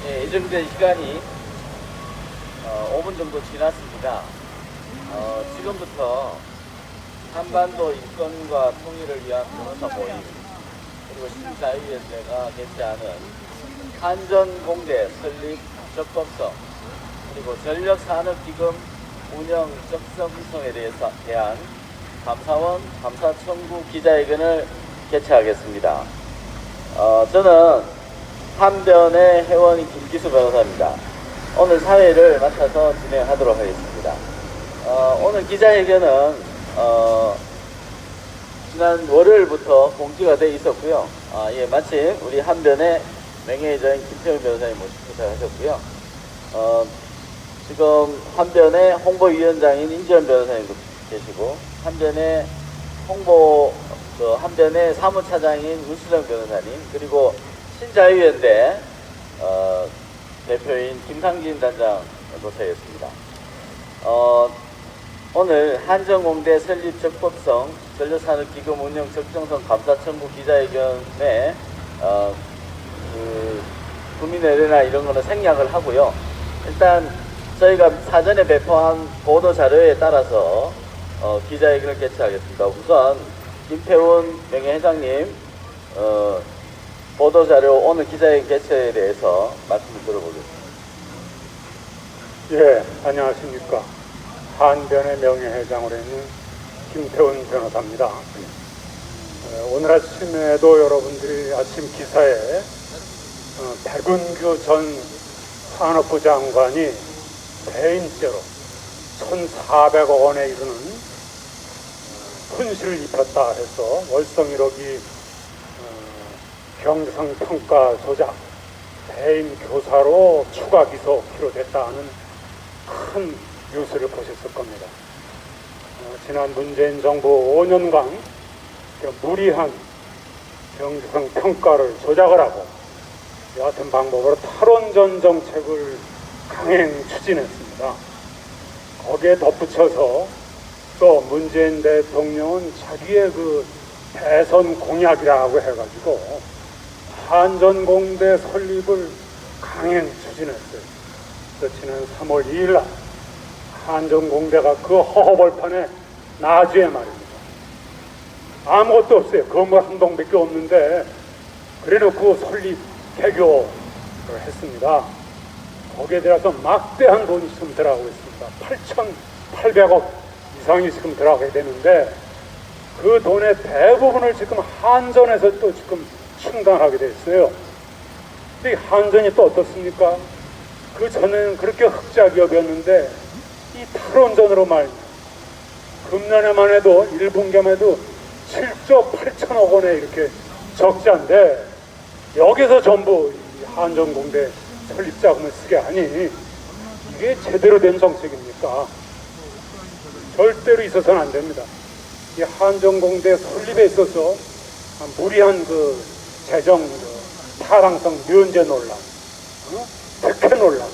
예, 예정된 시간이 5분 정도 지났습니다. 지금부터 한반도 인권과 통일을 위한 변호사 모임 그리고 신자유연대가 개최하는 한전공대 설립 적법성 그리고 전력산업기금 운영 적성성에 대한 감사원 감사 청구 기자회견을 개최하겠습니다. 저는 한변의 회원인 김기수 변호사입니다. 오늘 사회를 맡아서 진행하도록 하겠습니다. 오늘 기자회견은 지난 월요일부터 공지가 되어 있었고요. 예, 마침 우리 한변의 명예회장인 김태훈 변호사님 모시고 부탁하셨고요. 지금 한변의 홍보위원장인 인지현 변호사님도 계시고 한변의 한변의 사무차장인 문수정 변호사님 그리고 신자유연대 대표인 김상진 단장 모셔야겠습니다. 오늘 한전공대 설립 적법성 전력산업기금 운영 적정성 감사 청구 기자회견에 국민의례나 이런 거는 생략을 하고요. 일단 저희가 사전에 배포한 보도 자료에 따라서 기자회견을 개최하겠습니다. 우선 김태훈 명예회장님 보도자료 오늘 기자회견 개최에 대해서 말씀을 들어보겠습니다. 예, 안녕하십니까. 한변의 명예회장으로 있는 김태훈 변호사입니다. 오늘 아침에도 여러분들이 아침 기사에 백운규 전 산업부 장관이 대인죄로 1,400억 원에 이르는 손실을 입혔다 해서 월성 1억이 경성평가 조작, 배임 교사로 추가 기소 기로됐다는 큰 뉴스를 보셨을 겁니다. 지난 문재인 정부 5년간 무리한 경성 평가를 조작을 하고 여하튼 방법으로 탈원전 정책을 강행 추진했습니다. 거기에 덧붙여서 또 문재인 대통령은 자기의 그 대선 공약이라고 해가지고 한전공대 설립을 강행 추진했어요. 그래서 지난 3월 2일 날 한전공대가 그 허허벌판에 나주에 말입니다. 아무것도 없어요. 건물 한 동밖에 없는데 그래놓고 설립 개교를 했습니다. 거기에 대해서 막대한 돈이 지금 들어가고 있습니다. 8,800억 이상이 지금 들어가게 되는데 그 돈의 대부분을 지금 한전에서 또 지금 충당하게 됐어요. 근데 한전이 또 어떻습니까? 그 전에는 그렇게 흑자기업이었는데 이 탈원전으로 말입니다. 금년에만 해도 1분기만 해도 7조 8천억 원에 이렇게 적자인데 여기서 전부 한전공대 설립 자금을 쓰게 하니 이게 제대로 된 정책입니까? 절대로 있어서는 안 됩니다. 이 한전공대 설립에 있어서 무리한 그 재정 타당성 면제 논란, 특혜 논란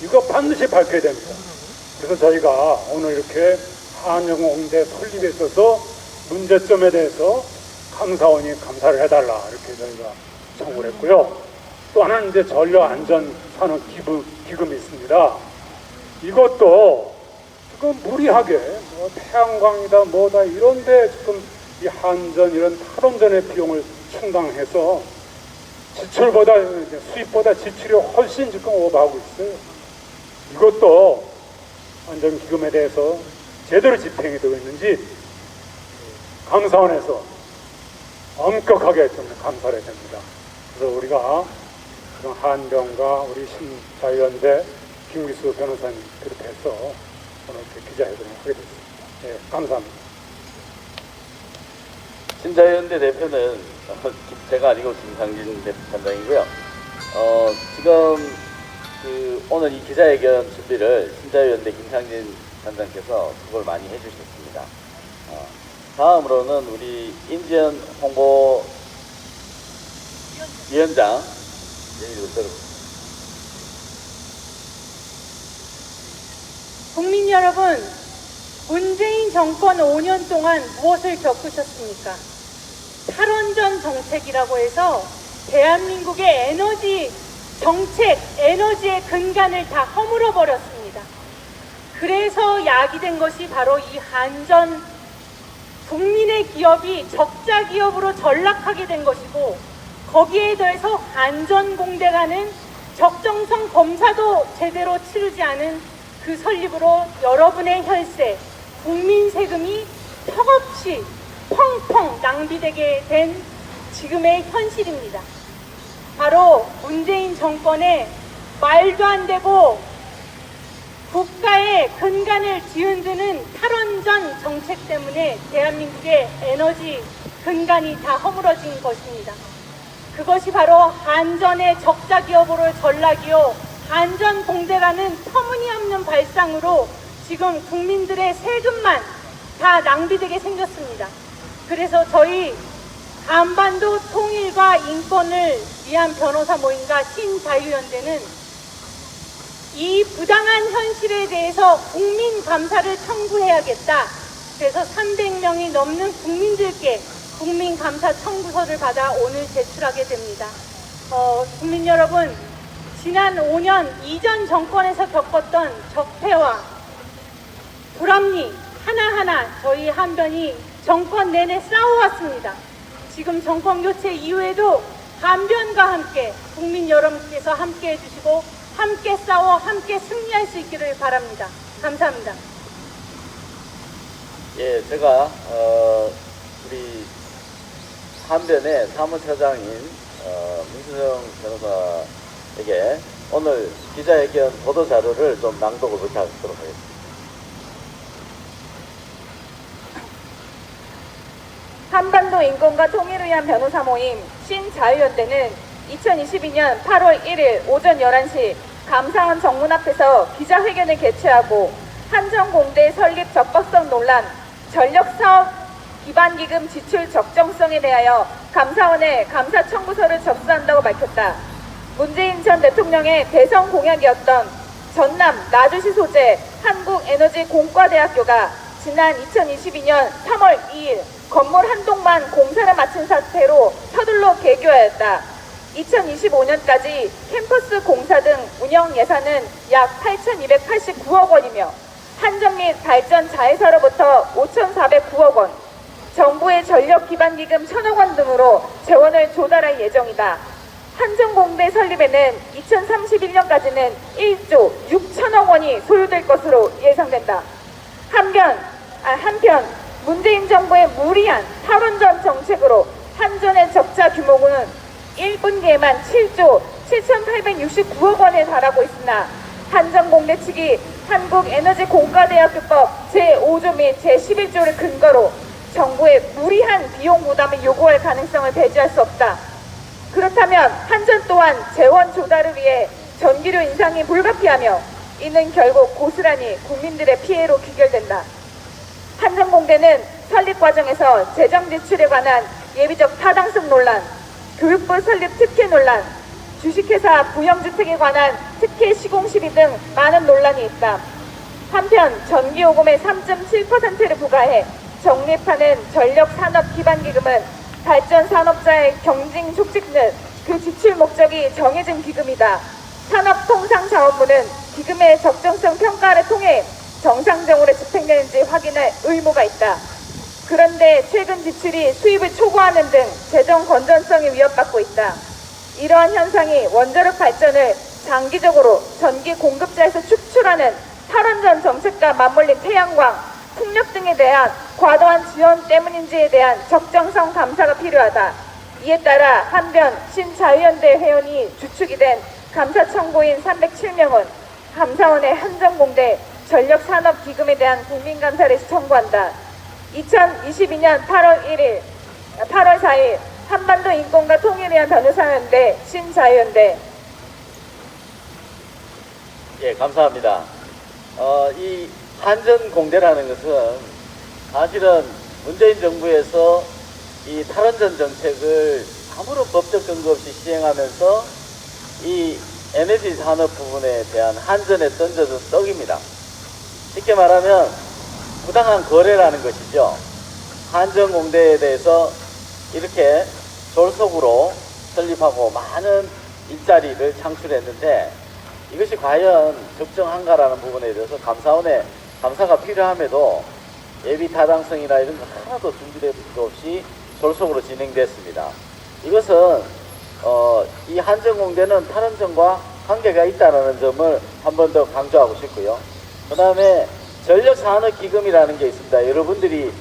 이거 반드시 밝혀야 됩니다. 그래서 저희가 오늘 이렇게 한전공대 설립에 있어서 문제점에 대해서 감사원이 감사를 해달라 이렇게 저희가 청구를 했고요. 또 하나는 이제 전력안전산업기금이 있습니다. 이것도 지금 무리하게 태양광이다 뭐다 이런데 지금 이 한전 이런 탈원전의 비용을 충당해서 지출보다 수입보다 지출이 훨씬 지금 오버하고 있어요. 이것도 안전기금에 대해서 제대로 집행이 되고 있는지 감사원에서 엄격하게 좀 감사를 해야 됩니다. 그래서 우리가 한병과 우리 신자유연대 김기수 변호사님 비롯해서 오늘 이렇게 기자회견을 하게 됐습니다. 네, 감사합니다. 신자유연대 대표는 제가 아니고 김상진 단장이고요. 지금 오늘 이 기자회견 준비를 신자유연대 김상진 단장께서 그걸 많이 해주셨습니다. 다음으로는 우리 인지현 홍보위원장 얘기를 들어보겠습니다. 국민 여러분, 문재인 정권 5년 동안 무엇을 겪으셨습니까? 탈원전 정책이라고 해서 대한민국의 에너지 정책, 에너지의 근간을 다 허물어 버렸습니다. 그래서 야기된 것이 바로 이 한전 국민의 기업이 적자 기업으로 전락하게 된 것이고, 거기에 더해서 한전공대라는 적정성 검사도 제대로 치르지 않은 그 설립으로 여러분의 혈세, 국민 세금이 턱없이 펑펑 낭비되게 된 지금의 현실입니다. 바로 문재인 정권의 말도 안 되고 국가의 근간을 뒤흔드는 탈원전 정책 때문에 대한민국의 에너지 근간이 다 허물어진 것입니다. 그것이 바로 한전의 적자 기업으로 전락이요, 한전공대라는 터무니없는 발상으로 지금 국민들의 세금만 다 낭비되게 생겼습니다. 그래서 저희 한반도 통일과 인권을 위한 변호사 모임과 신자유연대는 이 부당한 현실에 대해서 국민 감사를 청구해야겠다. 그래서 300명이 넘는 국민들께 국민 감사 청구서를 받아 오늘 제출하게 됩니다. 국민 여러분, 지난 5년 이전 정권에서 겪었던 적폐와 불합리 하나하나 저희 한변이 정권 내내 싸워왔습니다. 지금 정권 교체 이후에도 한변과 함께 국민 여러분께서 함께 해주시고 함께 싸워 함께 승리할 수 있기를 바랍니다. 감사합니다. 예, 제가 우리 한변의 사무처장인 문수정 변호사에게 오늘 기자회견 보도자료를 좀 낭독을 부탁드리도록 하겠습니다. 한반도 인권과 통일을 위한 변호사 모임 신자유연대는 2022년 8월 1일 오전 11시 감사원 정문 앞에서 기자회견을 개최하고 한전공대 설립 적법성 논란, 전력사업 기반기금 지출 적정성에 대하여 감사원에 감사 청구서를 접수한다고 밝혔다. 문재인 전 대통령의 대선 공약이었던 전남 나주시 소재 한국에너지공과대학교가 지난 2022년 3월 2일 건물 한 동만 공사를 마친 상태로 서둘러 개교하였다. 2025년까지 캠퍼스 공사 등 운영 예산은 약 8,289억 원이며 한전 및 발전 자회사로부터 5,409억 원, 정부의 전력기반기금 1,000억 원 등으로 재원을 조달할 예정이다. 한전공대 설립에는 2031년까지는 1조 6천억 원이 소요될 것으로 예상된다. 한편 문재인 정부의 무리한 탈원전 정책으로 한전의 적자 규모는 1분기에만 7조 7,869억 원에 달하고 있으나 한전공대 측이 한국에너지공과대학교법 제5조 및 제11조를 근거로 정부의 무리한 비용 부담을 요구할 가능성을 배제할 수 없다. 그렇다면 한전 또한 재원 조달을 위해 전기료 인상이 불가피하며 이는 결국 고스란히 국민들의 피해로 귀결된다. 한전공대는 설립 과정에서 재정 지출에 관한 예비적 타당성 논란, 교육부 설립 특혜 논란, 주식회사 부영주택에 관한 특혜 시공 시비 등 많은 논란이 있다. 한편 전기요금의 3.7%를 부과해 적립하는 전력산업기반기금은 발전산업자의 경쟁 촉진 등 그 지출 목적이 정해진 기금이다. 산업통상자원부는 기금의 적정성 평가를 통해 정상적으로 집행되는지 확인할 의무가 있다. 그런데 최근 지출이 수입을 초과하는 등 재정 건전성이 위협받고 있다. 이러한 현상이 원자력 발전을 장기적으로 전기 공급자에서 축출하는 탈원전 정책과 맞물린 태양광, 풍력 등에 대한 과도한 지원 때문인지에 대한 적정성 감사가 필요하다. 이에 따라 한변 신자유연대 회원이 주축이 된 감사 청구인 307명은 감사원의 한전공대 전력산업기금에 대한 국민감사를 청구한다. 2022년 8월 4일 한반도 인권과 통일을 위한 변호사연대 신자유연대. 예, 감사합니다. 이 한전공대라는 것은 사실은 문재인 정부에서 이 탈원전 정책을 아무런 법적 근거 없이 시행하면서 이 에너지 산업 부분에 대한 한전에 던져준 떡입니다. 쉽게 말하면 부당한 거래라는 것이죠. 한전공대에 대해서 이렇게 졸속으로 설립하고 많은 일자리를 창출했는데 이것이 과연 적정한가라는 부분에 대해서 감사원의 감사가 필요함에도 예비 타당성이나 이런 거 하나도 준비된 것 없이 졸속으로 진행됐습니다. 이것은 이 한전공대는 탈원전과 관계가 있다는 점을 한 번 더 강조하고 싶고요. 그 다음에 전력산업기금이라는 게 있습니다. 여러분들이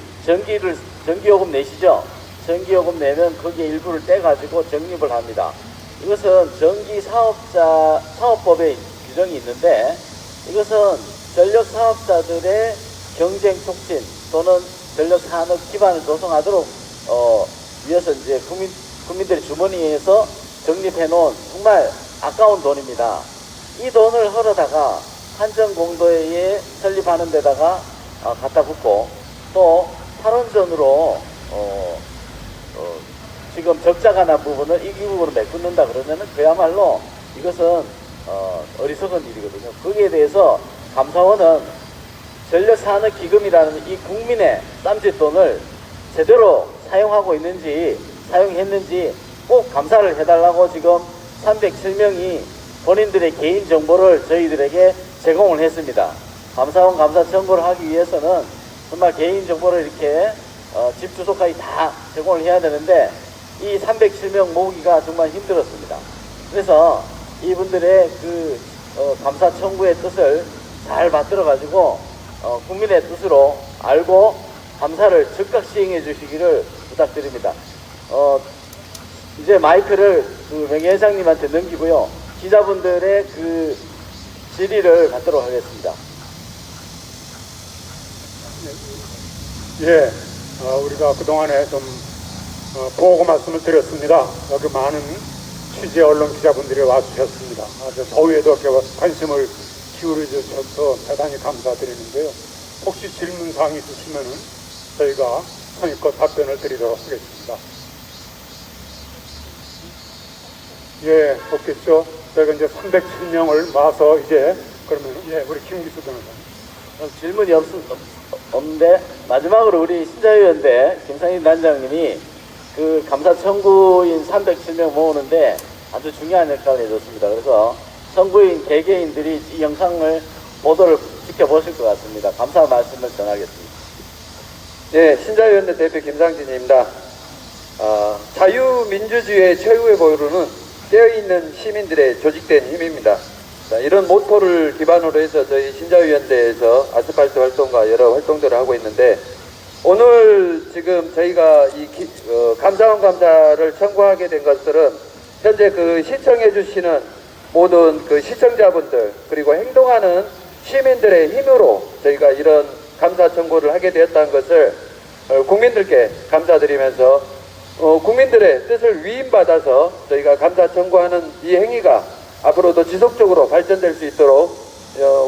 전기요금 내시죠? 전기요금 내면 거기에 일부를 떼가지고 적립을 합니다. 이것은 전기사업법에 규정이 있는데 이것은 전력사업자들의 경쟁 촉진 또는 전력산업 기반을 조성하도록 위해서 이제 국민들의 주머니에서 적립해 놓은 정말 아까운 돈입니다. 이 돈을 헐어다가 한전공도에 설립하는 데다가 갖다 붓고 또 탈원전으로 지금 적자가 난 부분을 이 부분으로 메꾼다 그러면은 그야말로 이것은 어리석은 일이거든요. 거기에 대해서 감사원은 전력산업기금이라는 이 국민의 쌈짓돈을 제대로 사용하고 있는지 사용했는지 꼭 감사를 해달라고 지금 307명이 본인들의 개인정보를 저희들에게 제공을 했습니다. 감사원 감사 청구를 하기 위해서는 정말 개인정보를 이렇게 집 주소까지 다 제공을 해야 되는데 이 307명 모으기가 정말 힘들었습니다. 그래서 이분들의 그 감사 청구의 뜻을 잘 받들어 가지고 국민의 뜻으로 알고 감사를 즉각 시행해 주시기를 부탁드립니다. 이제 마이크를 그 명예회장님한테 넘기고요. 기자분들의 그 질의를 받도록 하겠습니다. 예, 우리가 그동안에 좀 보고 말씀을 드렸습니다. 여기 많은 취재 언론 기자분들이 와주셨습니다. 더위에도 관심을 기울여 주셔서 대단히 감사드리는데요. 혹시 질문사항이 있으시면은 저희가 성의껏 답변을 드리도록 하겠습니다. 예, 없겠죠. 저희가 이제 307명을 모아서 이제 그러면 예, 우리 김기수 변호사님. 질문이 없는데 마지막으로 우리 신자유연대 김상인 단장님이 그 감사 청구인 307명 모으는데 아주 중요한 역할을 해줬습니다. 그래서 청구인 개개인들이 이 영상을 보도를 지켜보실 것 같습니다. 감사 말씀을 전하겠습니다. 네, 신자유연대 대표 김상진입니다. 자유민주주의의 최후의 보루는 깨어있는 시민들의 조직된 힘입니다. 자, 이런 모토를 기반으로 해서 저희 신자유연대에서 아스팔트 활동과 여러 활동들을 하고 있는데 오늘 지금 저희가 이 감사원 감사를 청구하게 된 것들은 현재 그 시청해 주시는 모든 그 시청자분들 그리고 행동하는 시민들의 힘으로 저희가 이런 감사 청구를 하게 되었다는 것을 국민들께 감사드리면서 국민들의 뜻을 위임받아서 저희가 감사 청구하는 이 행위가 앞으로도 지속적으로 발전될 수 있도록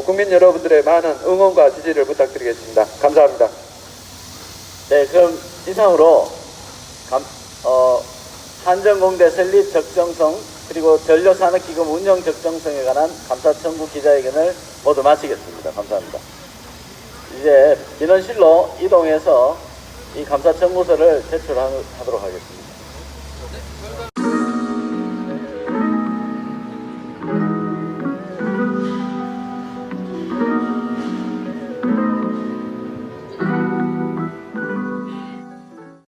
국민 여러분들의 많은 응원과 지지를 부탁드리겠습니다. 감사합니다. 네, 그럼 이상으로 한전공대 설립 적정성 그리고 전력산업기금 운영 적정성에 관한 감사 청구 기자회견을 모두 마치겠습니다. 감사합니다. 이제 민원실로 이동해서 이 감사 청구서를 제출하도록 하겠습니다.